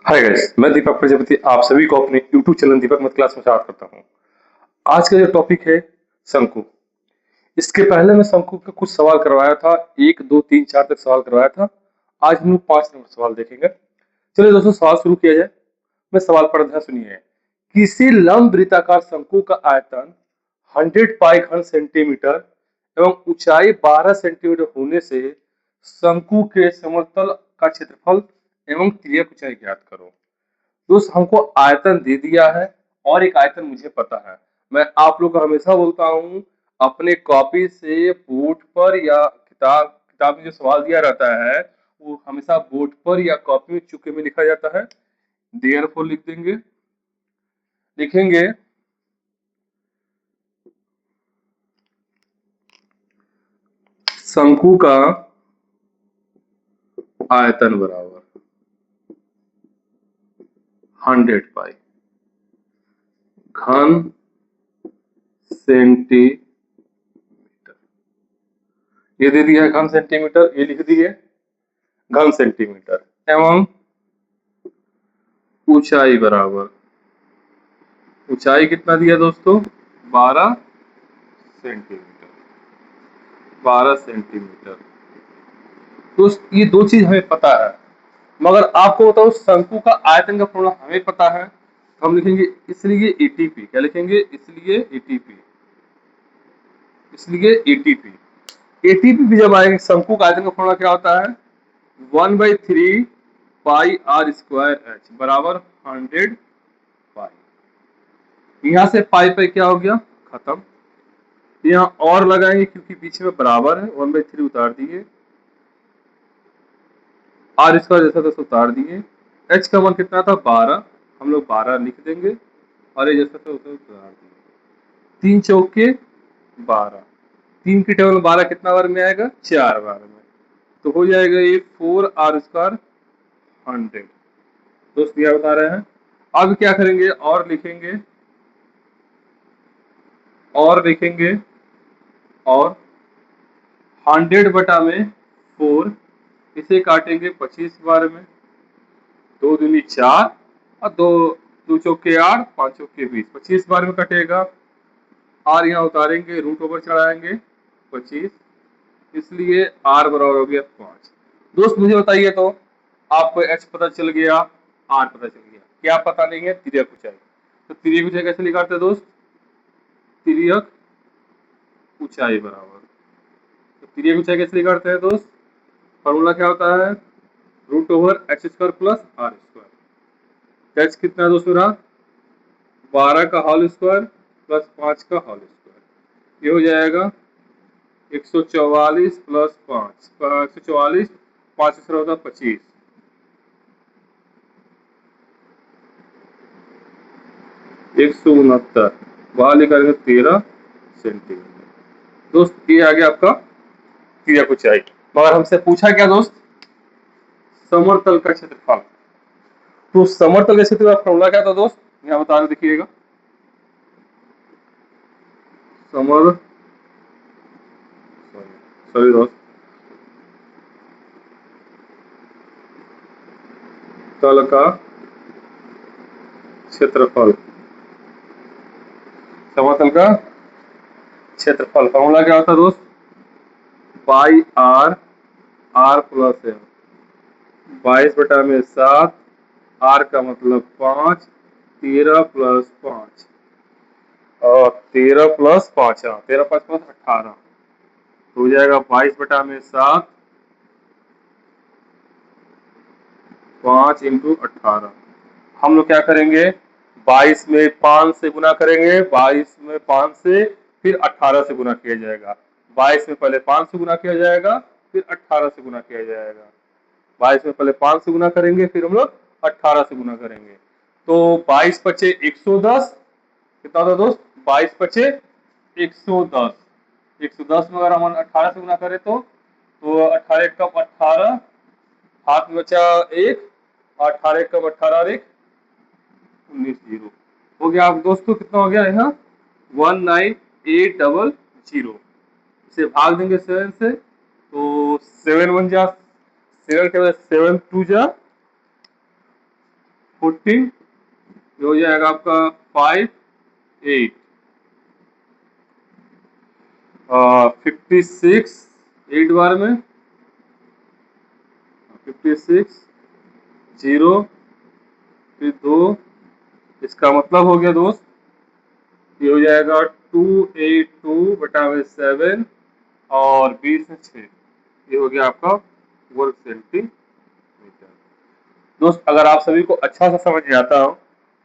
Hi guys, मैं दीपक प्रजापति आप सभी को अपने YouTube चैनल दीपक मत क्लास में स्वागत करता हूँ। आज का जो टॉपिक है शंकु। इसके पहले मैं शंकु के कुछ सवाल करवाया था, 1, 2, 3, 4 तक सवाल करवाया था। आज हम लोग 5 नंबर सवाल देखेंगे। चलिए दोस्तों सवाल शुरू किया जाए। मैं सवाल पढ़ रहा सुनिए। किसी लंब वृत्ताकार शंकु का आयतन 100 पाई घन सेंटीमीटर एवं ऊंचाई 12 सेंटीमीटर होने से शंकु के समतल का क्षेत्रफल एवं तिर्यक ऊंचाई ज्ञात करो। दोस्त हमको आयतन दे दिया है और एक आयतन मुझे पता है। मैं आप लोग को हमेशा बोलता हूँ अपने कॉपी से बोर्ड पर या किताब में जो सवाल दिया रहता है वो हमेशा बोर्ड पर या कॉपी में चुके में लिखा जाता है। देयरफॉर लिख देंगे, लिखेंगे शंकु का आयतन बराबर 100 पाई घन सेंटीमीटर। ये दे दिया है घन सेंटीमीटर, ये लिख दिए घन सेंटीमीटर एवं ऊंचाई बराबर, ऊंचाई कितना दिया दोस्तों 12 सेंटीमीटर, 12 सेंटीमीटर। तो ये दो चीज हमें पता है, मगर आपको बताओ शंकु का आयतन का फॉर्मूला हमें पता है तो हम लिखेंगे इसलिए एटीपी। क्या लिखेंगे? इसलिए एटीपी, इसलिए एटीपी। एटीपी भी जब आएंगे शंकु का आयतन का फॉर्मूला क्या होता है 1/3 पाई आर स्क्वायर एच बराबर 100 पाई। यहाँ से पाई पे क्या हो गया खत्म। यहाँ और लगाएंगे क्योंकि बीच में बराबर है, 1/3 उतार दिए, आर स्क्वायर जैसा तैसा उतार दिए, एच का मान कितना था 12, हम लोग 12 लिख देंगे और ये जैसा था उसे उतार दिए। 3 चौके 12, 3 की टेबल में 12 कितना बार में आएगा 4 बार में, तो हो जाएगा ये 4r स्क्वायर 100। दोस्त यह बता रहे हैं। अब क्या करेंगे और लिखेंगे, और लिखेंगे और 100 बटा में 4, इसे काटेंगे 25 बार में, 2 दूनी 4 और 2 चौके 8, 5 चौके 20, 25 बार में कटेगा। आर यहाँ उतारेंगे, रूट ओवर चढ़ाएंगे 25, इसलिए आर बराबर हो गया 5। दोस्त मुझे बताइए तो आपको एच पता चल गया, आर पता चल गया, क्या पता नहीं है तिर्यक ऊंचाई। तो तिर्यक ऊंचाई कैसे निकालते हैं दोस्त? तिर्यक ऊंचाई बराबर, तो तिर्यक ऊंचाई कैसे निकालते हैं दोस्त? फॉर्मूला क्या होता है root over H square plus R square. H कितना है दोस्त मेरा 12 का होल स्क्वायर प्लस 5 का होल स्क्वायर, ये हो जाएगा 144 प्लस 5, 144, 5 से होता 25, 169, वहां लिखा 13 सेंटीमीटर। दोस्त ये आ गया आपका तिर्यक ऊंचाई। मगर हमसे पूछा क्या दोस्त? समतल का क्षेत्रफल। तो समतल का क्षेत्रफल का फॉर्मूला क्या था दोस्त? यहाँ बता रहे देखिएगा, समर सॉरी दोस्त, तल का क्षेत्रफल, समतल का क्षेत्रफल फॉर्मूला क्या होता है दोस्त? पाई आर, आर प्लस एम, 22 बटा में 7, आर का मतलब 5, 13 प्लस 5 और 13 प्लस 5, हाँ 13 5 प्लस 18, तो हो जाएगा 22 बटा में 7, 5 इंटू 18। हम लोग क्या करेंगे 22 में 5 से गुना करेंगे, 22 में 5 से फिर 18 से गुना किया जाएगा। 22 में पहले 5 से गुना किया जाएगा फिर 18 से गुना किया जाएगा। 22 में पहले 5 से गुना करेंगे फिर हम लोग 18 से गुना करेंगे। तो 22 पचे 110, कितना होता दोस्त 22 पचे 110, 110 में अगर हम 18 से गुना करें तो 18 कम 18, हाथ में बचा 1, 18 कम 18 और 1 19, जीरो हो गया। आप दोस्तों कितना हो गया यहाँ 19800, इसे भाग देंगे 7 से तो 7 1 जा 7 के बाद 7 2 जा 40, ये हो जाएगा आपका 5 8, 56 8 बार में, 56 जीरो, फिर 2, इसका मतलब हो गया दोस्त, ये हो जाएगा 282/7 और 20 में 6, ये हो गया आपका वर्ग सेंटीमीटर। दोस्त अगर आप सभी को अच्छा सा समझ में आता हो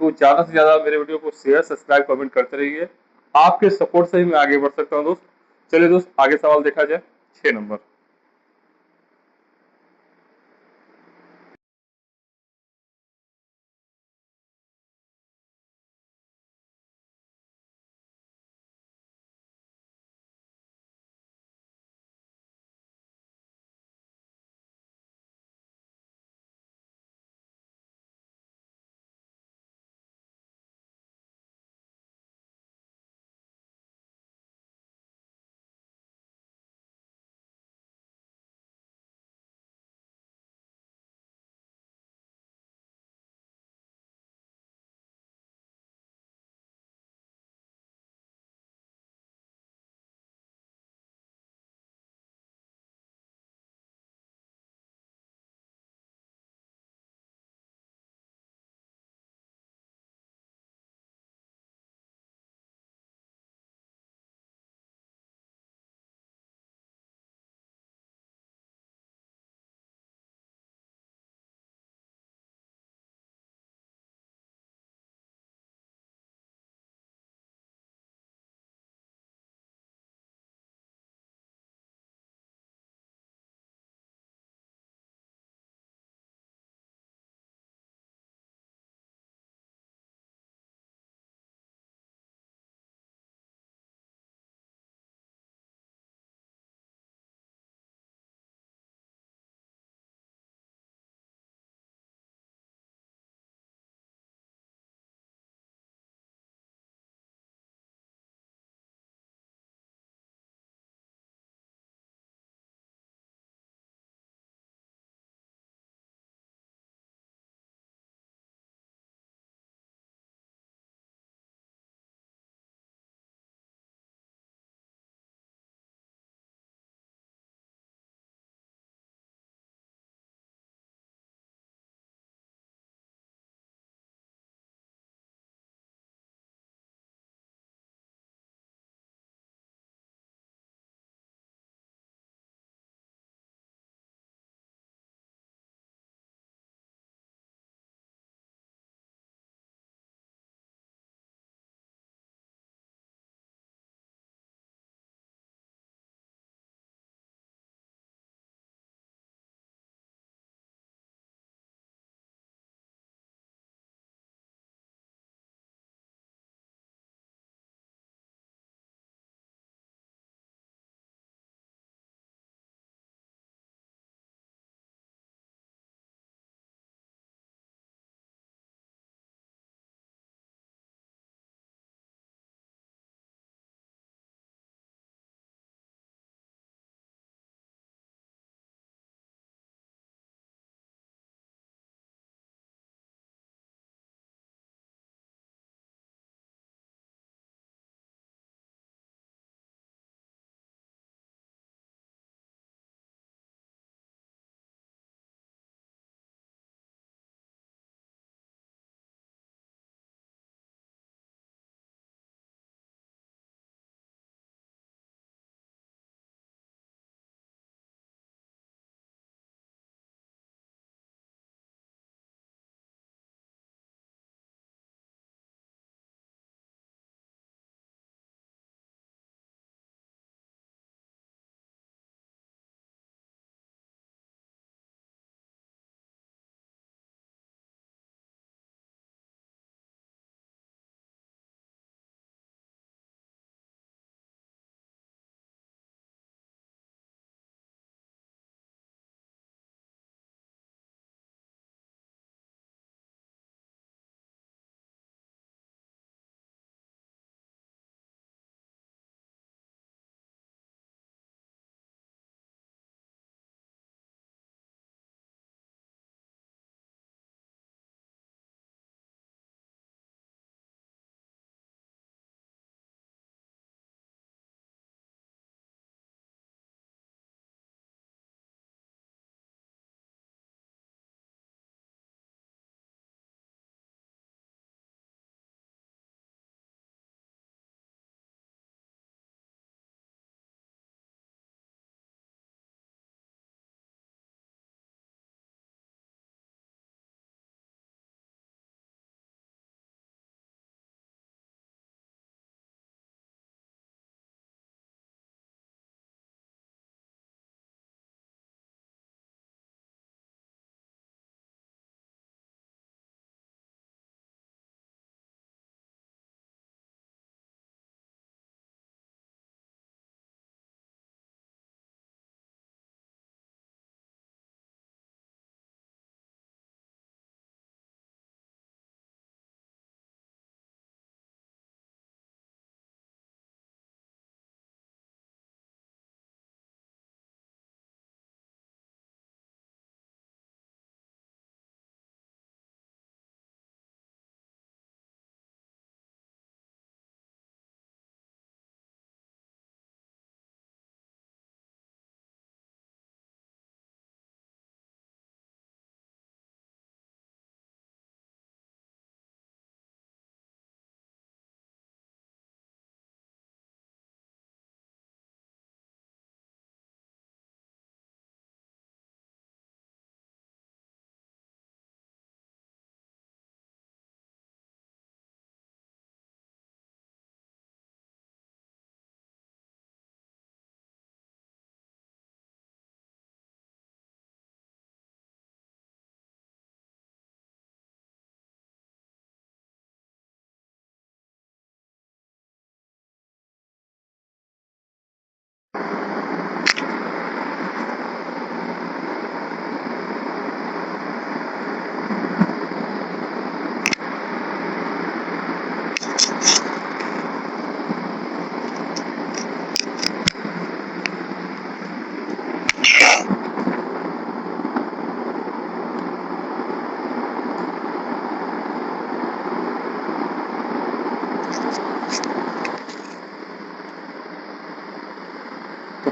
तो ज्यादा से ज्यादा मेरे वीडियो को शेयर सब्सक्राइब कमेंट करते रहिए। आपके सपोर्ट से ही मैं आगे बढ़ सकता हूँ दोस्त। चलिए दोस्त आगे सवाल देखा जाए। 6 नंबर।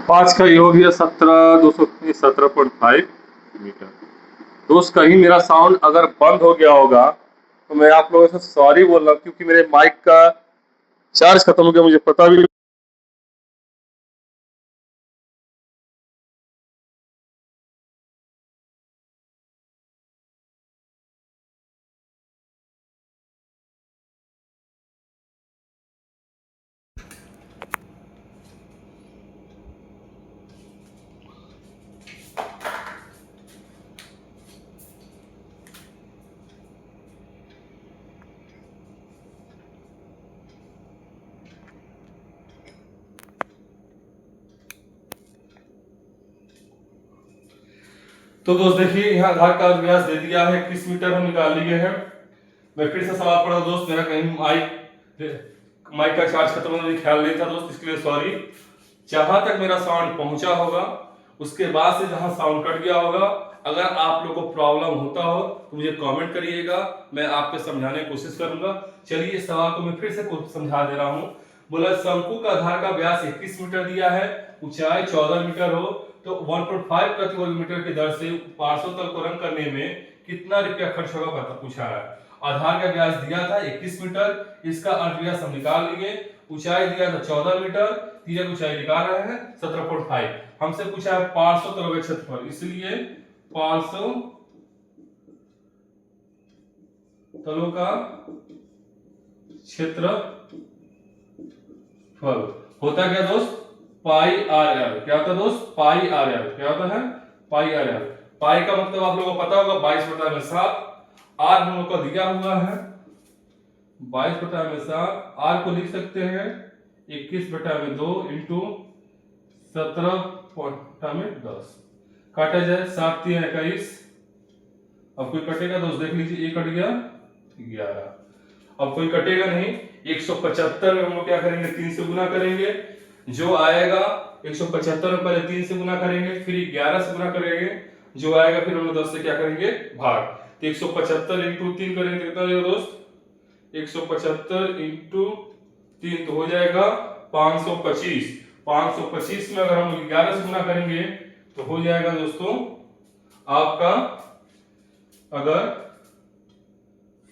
5 का योग है 17, 217.5 मीटर। दोस्त कहीं मेरा साउंड अगर बंद हो गया होगा तो मैं आप लोगों से सॉरी बोल रहा हूँ, क्योंकि मेरे माइक का चार्ज खत्म हो गया, मुझे पता भी। तो दोस्त देखिए, यहाँ आधार का व्यास दे दिया है, 21 मीटर हम निकाल लिए हैं। मैं फिर से सवाल पढ़ा दोस्त, मेरा कहीं माइक का चार्ज खत्म होने का ख्याल नहीं था दोस्त, इसके लिए सॉरी। जहां तक मेरा साउंड पहुंचा होगा उसके बाद से जहां साउंड कट गया होगा, अगर आप लोगों को प्रॉब्लम होता हो तो मुझे कमेंट करिएगा, मैं आपको समझाने की कोशिश करूंगा। चलिए इस सवाल को मैं फिर से समझा दे रहा हूं। बोला शंकु का आधार का व्यास 21 मीटर दिया है, ऊंचाई 14 मीटर हो, तो 1.5 प्रति वर्ग मीटर की दर से पार्श्व तल को रंग करने में कितना रुपया खर्च होगा पूछा है। आधार का व्यास दिया था 21 मीटर, इसका अर्ध व्यास हम निकाल लिए। ऊंचाई दिया था 14 मीटर, तिर्यक ऊंचाई निकाल रहे हैं 17.5। हमसे पूछा है पार्श्व तलों का क्षेत्रफल, इसलिए पार्श्व तलों का क्षेत्रफल होता क्या दोस्त, पाई आर एल। क्या होता है दोस्त, पाई आर एल। क्या होता है, पाई आर एल। पाई का मतलब आप लोगों को पता होगा 22/7। आर हम लोग को दिया हुआ है 22/7। आर को लिख सकते हैं 21/2 इंटू 17/10। काटा जाए 7 3 21। अब कोई कटेगा दोस्त, देख लीजिए, ये कट गया 11। अब कोई कटेगा नहीं। 175 में हम लोग क्या करेंगे, 3 से गुना करेंगे, जो आएगा 175 में पहले 3 से गुना करेंगे, फिर 11 से गुना करेंगे, जो आएगा फिर हम लोग 10 से क्या करेंगे, भाग। तो 175 इंटू 3 करेंगे कितना हो जाएगा दोस्त, 175 इंटू 3 तो हो जाएगा 525। 525 में अगर हम 11 से गुना करेंगे तो हो जाएगा दोस्तों आपका, अगर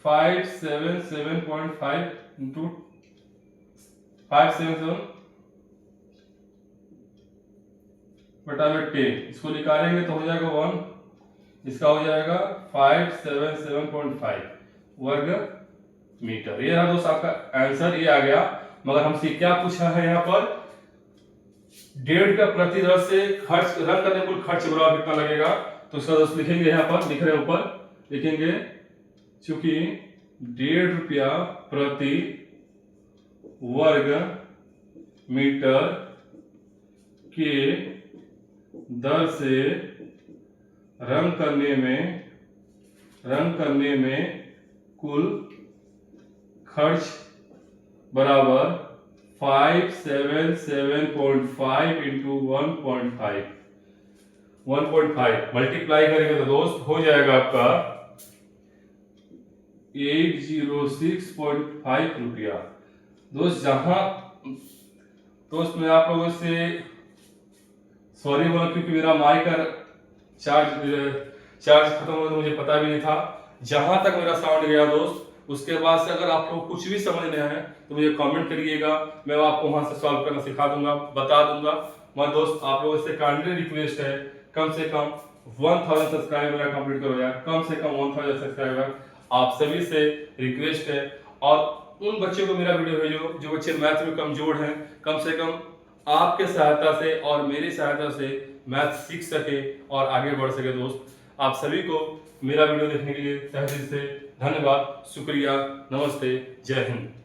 577.5 इंटू 577 बटा में 10, इसको निकालेंगे तो हो जाएगा 1, इसका हो जाएगा 577.5 वर्ग मीटर। ये रहा दोस्त आपका आंसर, ये आ गया। मगर हमसे क्या पूछा है यहाँ पर, 1.5 का प्रति दर से खर्च रन करने कुल खर्च बराबर कितना लगेगा। तो उसका दोस्त लिखेंगे, यहाँ पर लिख रहे हैं, ऊपर लिखेंगे, चूंकि 1.5 रुपया प्रति वर्ग मीटर के दर से रंग करने में कुल खर्च बराबर 577.5 इंटू 1.5 मल्टीप्लाई करेंगे तो दोस्त हो जाएगा आपका 806.5 रुपया। दोस्त जहां दोस्त मैं आप लोगों से सॉरी बोला, क्योंकि मेरा माइक का चार्ज खत्म हो गया, मुझे पता भी नहीं था। जहां तक मेरा साउंड गया दोस्त, उसके बाद से अगर आप लोग कुछ भी समझ नहीं आए तो मुझे कमेंट करिएगा, मैं आपको वहां से सॉल्व करना सिखा दूंगा, बता दूंगा। मैं दोस्त आप लोगों से काइंडली रिक्वेस्ट है, कम से कम 1000 सब्सक्राइबर कंप्लीट करो यार, कम से कम 1000 सब्सक्राइबर आप सभी से रिक्वेस्ट है। और उन बच्चों को मेरा वीडियो भेजो जो बच्चे मैथ में कमजोर हैं, कम से कम आपके सहायता से और मेरी सहायता से मैथ सीख सके और आगे बढ़ सके। दोस्त आप सभी को मेरा वीडियो देखने के लिए तहे दिल से धन्यवाद, शुक्रिया, नमस्ते, जय हिंद।